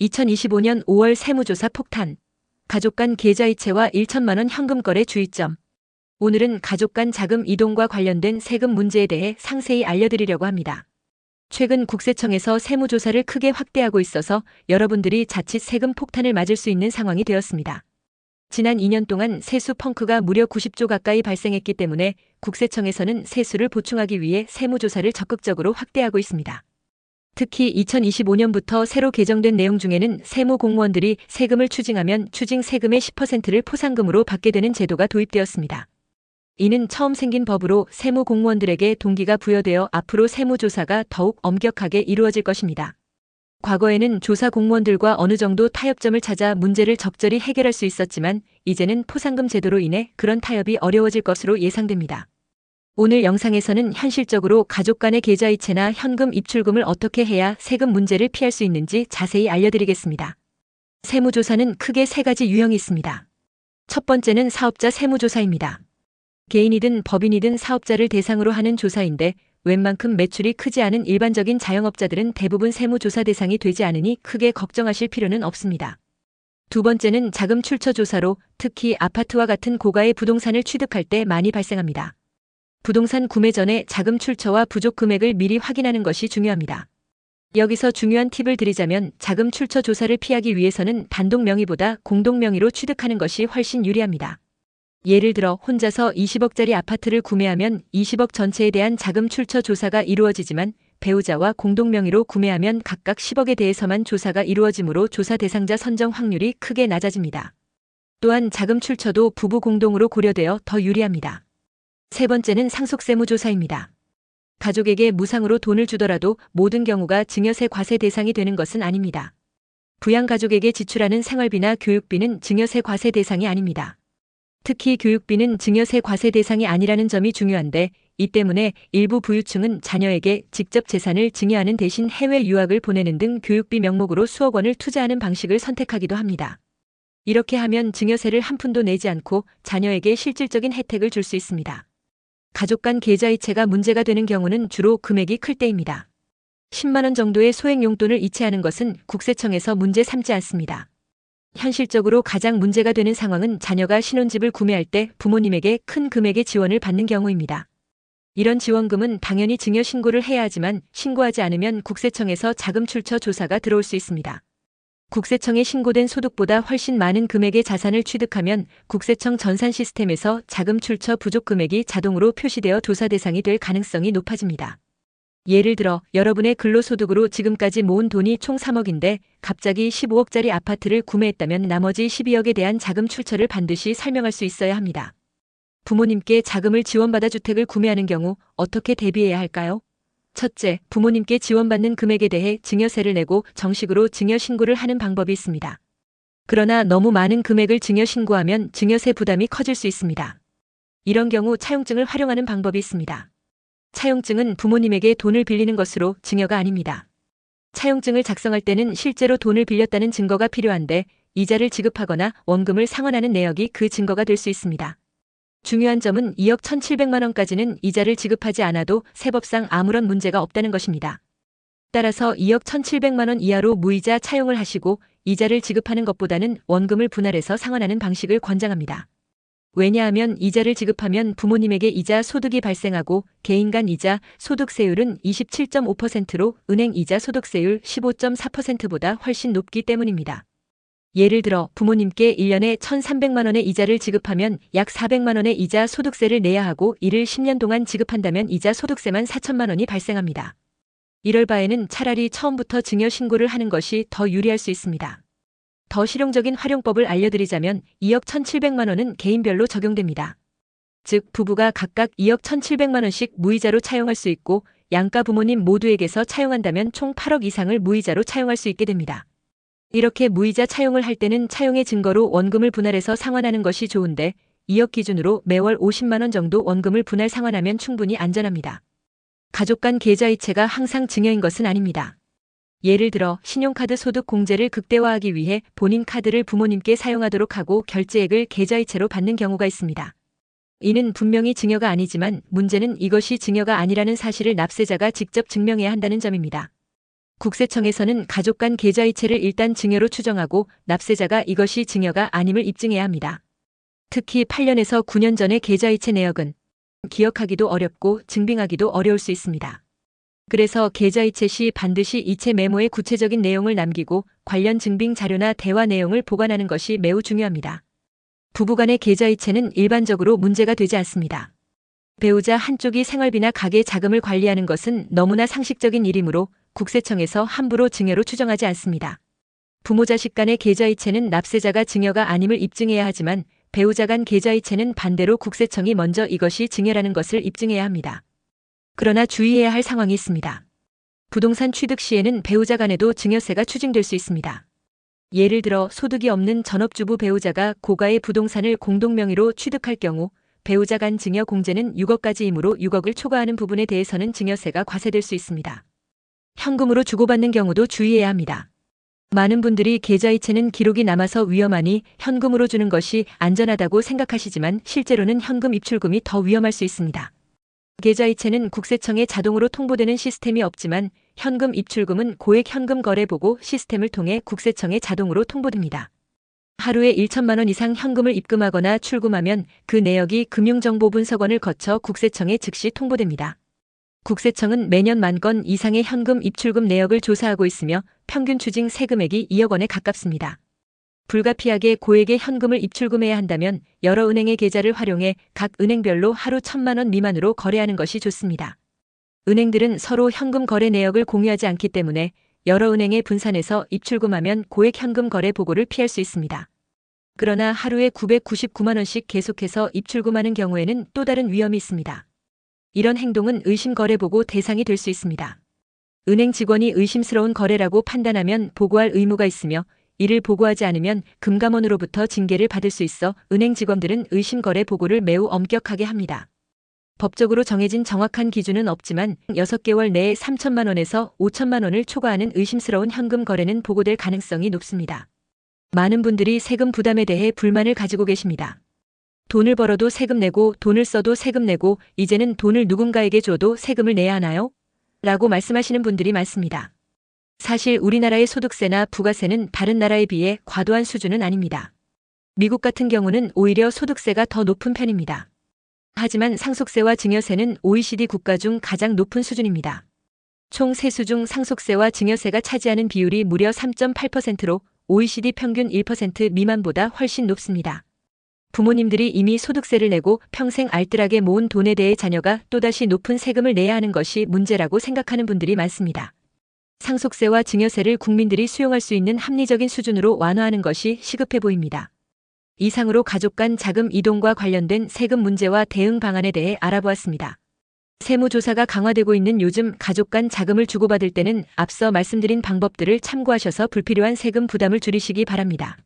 2025년 5월 세무조사 폭탄. 가족 간 계좌이체와 1천만 원 현금 거래 주의점. 오늘은 가족 간 자금 이동과 관련된 세금 문제에 대해 상세히 알려드리려고 합니다. 최근 국세청에서 세무조사를 크게 확대하고 있어서 여러분들이 자칫 세금 폭탄을 맞을 수 있는 상황이 되었습니다. 지난 2년 동안 세수 펑크가 무려 90조 가까이 발생했기 때문에 국세청에서는 세수를 보충하기 위해 세무조사를 적극적으로 확대하고 있습니다. 특히 2025년부터 새로 개정된 내용 중에는 세무 공무원들이 세금을 추징하면 추징 세금의 10%를 포상금으로 받게 되는 제도가 도입되었습니다. 이는 처음 생긴 법으로 세무 공무원들에게 동기가 부여되어 앞으로 세무조사가 더욱 엄격하게 이루어질 것입니다. 과거에는 조사 공무원들과 어느 정도 타협점을 찾아 문제를 적절히 해결할 수 있었지만 이제는 포상금 제도로 인해 그런 타협이 어려워질 것으로 예상됩니다. 오늘 영상에서는 현실적으로 가족 간의 계좌이체나 현금 입출금을 어떻게 해야 세금 문제를 피할 수 있는지 자세히 알려드리겠습니다. 세무조사는 크게 세 가지 유형이 있습니다. 첫 번째는 사업자 세무조사입니다. 개인이든 법인이든 사업자를 대상으로 하는 조사인데 웬만큼 매출이 크지 않은 일반적인 자영업자들은 대부분 세무조사 대상이 되지 않으니 크게 걱정하실 필요는 없습니다. 두 번째는 자금 출처 조사로 특히 아파트와 같은 고가의 부동산을 취득할 때 많이 발생합니다. 부동산 구매 전에 자금 출처와 부족 금액을 미리 확인하는 것이 중요합니다. 여기서 중요한 팁을 드리자면 자금 출처 조사를 피하기 위해서는 단독 명의보다 공동 명의로 취득하는 것이 훨씬 유리합니다. 예를 들어 혼자서 20억짜리 아파트를 구매하면 20억 전체에 대한 자금 출처 조사가 이루어지지만 배우자와 공동 명의로 구매하면 각각 10억에 대해서만 조사가 이루어지므로 조사 대상자 선정 확률이 크게 낮아집니다. 또한 자금 출처도 부부 공동으로 고려되어 더 유리합니다. 세 번째는 상속세무조사입니다. 가족에게 무상으로 돈을 주더라도 모든 경우가 증여세 과세 대상이 되는 것은 아닙니다. 부양가족에게 지출하는 생활비나 교육비는 증여세 과세 대상이 아닙니다. 특히 교육비는 증여세 과세 대상이 아니라는 점이 중요한데 이 때문에 일부 부유층은 자녀에게 직접 재산을 증여하는 대신 해외 유학을 보내는 등 교육비 명목으로 수억 원을 투자하는 방식을 선택하기도 합니다. 이렇게 하면 증여세를 한 푼도 내지 않고 자녀에게 실질적인 혜택을 줄 수 있습니다. 가족 간 계좌이체가 문제가 되는 경우는 주로 금액이 클 때입니다. 10만 원 정도의 소액 용돈을 이체하는 것은 국세청에서 문제 삼지 않습니다. 현실적으로 가장 문제가 되는 상황은 자녀가 신혼집을 구매할 때 부모님에게 큰 금액의 지원을 받는 경우입니다. 이런 지원금은 당연히 증여 신고를 해야 하지만 신고하지 않으면 국세청에서 자금 출처 조사가 들어올 수 있습니다. 국세청에 신고된 소득보다 훨씬 많은 금액의 자산을 취득하면 국세청 전산 시스템에서 자금 출처 부족 금액이 자동으로 표시되어 조사 대상이 될 가능성이 높아집니다. 예를 들어 여러분의 근로소득으로 지금까지 모은 돈이 총 3억인데 갑자기 15억짜리 아파트를 구매했다면 나머지 12억에 대한 자금 출처를 반드시 설명할 수 있어야 합니다. 부모님께 자금을 지원받아 주택을 구매하는 경우 어떻게 대비해야 할까요? 첫째, 부모님께 지원받는 금액에 대해 증여세를 내고 정식으로 증여 신고를 하는 방법이 있습니다. 그러나 너무 많은 금액을 증여 신고하면 증여세 부담이 커질 수 있습니다. 이런 경우 차용증을 활용하는 방법이 있습니다. 차용증은 부모님에게 돈을 빌리는 것으로 증여가 아닙니다. 차용증을 작성할 때는 실제로 돈을 빌렸다는 증거가 필요한데 이자를 지급하거나 원금을 상환하는 내역이 그 증거가 될 수 있습니다. 중요한 점은 2억 1,700만 원까지는 이자를 지급하지 않아도 세법상 아무런 문제가 없다는 것입니다. 따라서 2억 1,700만 원 이하로 무이자 차용을 하시고 이자를 지급하는 것보다는 원금을 분할해서 상환하는 방식을 권장합니다. 왜냐하면 이자를 지급하면 부모님에게 이자 소득이 발생하고 개인 간 이자 소득세율은 27.5%로 은행 이자 소득세율 15.4%보다 훨씬 높기 때문입니다. 예를 들어 부모님께 1년에 1,300만 원의 이자를 지급하면 약 400만 원의 이자 소득세를 내야 하고 이를 10년 동안 지급한다면 이자 소득세만 4천만 원이 발생합니다. 이럴 바에는 차라리 처음부터 증여 신고를 하는 것이 더 유리할 수 있습니다. 더 실용적인 활용법을 알려드리자면 2억 1,700만 원은 개인별로 적용됩니다. 즉 부부가 각각 2억 1,700만 원씩 무이자로 차용할 수 있고 양가 부모님 모두에게서 차용한다면 총 8억 이상을 무이자로 차용할 수 있게 됩니다. 이렇게 무이자 차용을 할 때는 차용의 증거로 원금을 분할해서 상환하는 것이 좋은데 2억 기준으로 매월 50만 원 정도 원금을 분할 상환하면 충분히 안전합니다. 가족 간 계좌이체가 항상 증여인 것은 아닙니다. 예를 들어 신용카드 소득 공제를 극대화하기 위해 본인 카드를 부모님께 사용하도록 하고 결제액을 계좌이체로 받는 경우가 있습니다. 이는 분명히 증여가 아니지만 문제는 이것이 증여가 아니라는 사실을 납세자가 직접 증명해야 한다는 점입니다. 국세청에서는 가족 간 계좌이체를 일단 증여로 추정하고 납세자가 이것이 증여가 아님을 입증해야 합니다. 특히 8년에서 9년 전의 계좌이체 내역은 기억하기도 어렵고 증빙하기도 어려울 수 있습니다. 그래서 계좌이체 시 반드시 이체 메모에 구체적인 내용을 남기고 관련 증빙 자료나 대화 내용을 보관하는 것이 매우 중요합니다. 부부간의 계좌이체는 일반적으로 문제가 되지 않습니다. 배우자 한쪽이 생활비나 가계 자금을 관리하는 것은 너무나 상식적인 일이므로 국세청에서 함부로 증여로 추정하지 않습니다. 부모 자식 간의 계좌이체는 납세자가 증여가 아님을 입증해야 하지만 배우자 간 계좌이체는 반대로 국세청이 먼저 이것이 증여라는 것을 입증해야 합니다. 그러나 주의해야 할 상황이 있습니다. 부동산 취득 시에는 배우자 간에도 증여세가 추징될 수 있습니다. 예를 들어 소득이 없는 전업주부 배우자가 고가의 부동산을 공동명의로 취득할 경우 배우자 간 증여 공제는 6억까지이므로 6억을 초과하는 부분에 대해서는 증여세가 과세될 수 있습니다. 현금으로 주고받는 경우도 주의해야 합니다. 많은 분들이 계좌이체는 기록이 남아서 위험하니 현금으로 주는 것이 안전하다고 생각하시지만 실제로는 현금 입출금이 더 위험할 수 있습니다. 계좌이체는 국세청에 자동으로 통보되는 시스템이 없지만 현금 입출금은 고액 현금 거래 보고 시스템을 통해 국세청에 자동으로 통보됩니다. 하루에 1천만 원 이상 현금을 입금하거나 출금하면 그 내역이 금융정보분석원을 거쳐 국세청에 즉시 통보됩니다. 국세청은 매년 10,000건 이상의 현금 입출금 내역을 조사하고 있으며 평균 추징 세금액이 2억 원에 가깝습니다. 불가피하게 고액의 현금을 입출금해야 한다면 여러 은행의 계좌를 활용해 각 은행별로 하루 1,000만 원 미만으로 거래하는 것이 좋습니다. 은행들은 서로 현금 거래 내역을 공유하지 않기 때문에 여러 은행에 분산해서 입출금하면 고액 현금 거래 보고를 피할 수 있습니다. 그러나 하루에 999만 원씩 계속해서 입출금하는 경우에는 또 다른 위험이 있습니다. 이런 행동은 의심 거래 보고 대상이 될 수 있습니다. 은행 직원이 의심스러운 거래라고 판단하면 보고할 의무가 있으며 이를 보고하지 않으면 금감원으로부터 징계를 받을 수 있어 은행 직원들은 의심 거래 보고를 매우 엄격하게 합니다. 법적으로 정해진 정확한 기준은 없지만 6개월 내에 3천만 원에서 5천만 원을 초과하는 의심스러운 현금 거래는 보고될 가능성이 높습니다. 많은 분들이 세금 부담에 대해 불만을 가지고 계십니다. 돈을 벌어도 세금 내고 돈을 써도 세금 내고 이제는 돈을 누군가에게 줘도 세금을 내야 하나요? 라고 말씀하시는 분들이 많습니다. 사실 우리나라의 소득세나 부가세는 다른 나라에 비해 과도한 수준은 아닙니다. 미국 같은 경우는 오히려 소득세가 더 높은 편입니다. 하지만 상속세와 증여세는 OECD 국가 중 가장 높은 수준입니다. 총 세수 중 상속세와 증여세가 차지하는 비율이 무려 3.8%로 OECD 평균 1% 미만보다 훨씬 높습니다. 부모님들이 이미 소득세를 내고 평생 알뜰하게 모은 돈에 대해 자녀가 또다시 높은 세금을 내야 하는 것이 문제라고 생각하는 분들이 많습니다. 상속세와 증여세를 국민들이 수용할 수 있는 합리적인 수준으로 완화하는 것이 시급해 보입니다. 이상으로 가족 간 자금 이동과 관련된 세금 문제와 대응 방안에 대해 알아보았습니다. 세무조사가 강화되고 있는 요즘 가족 간 자금을 주고받을 때는 앞서 말씀드린 방법들을 참고하셔서 불필요한 세금 부담을 줄이시기 바랍니다.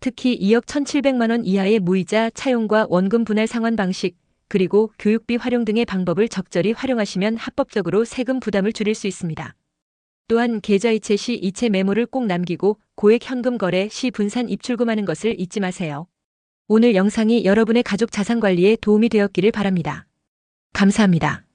특히 2억 1,700만 원 이하의 무이자 차용과 원금 분할 상환 방식, 그리고 교육비 활용 등의 방법을 적절히 활용하시면 합법적으로 세금 부담을 줄일 수 있습니다. 또한 계좌이체 시 이체 메모를 꼭 남기고 고액 현금 거래 시 분산 입출금하는 것을 잊지 마세요. 오늘 영상이 여러분의 가족 자산 관리에 도움이 되었기를 바랍니다. 감사합니다.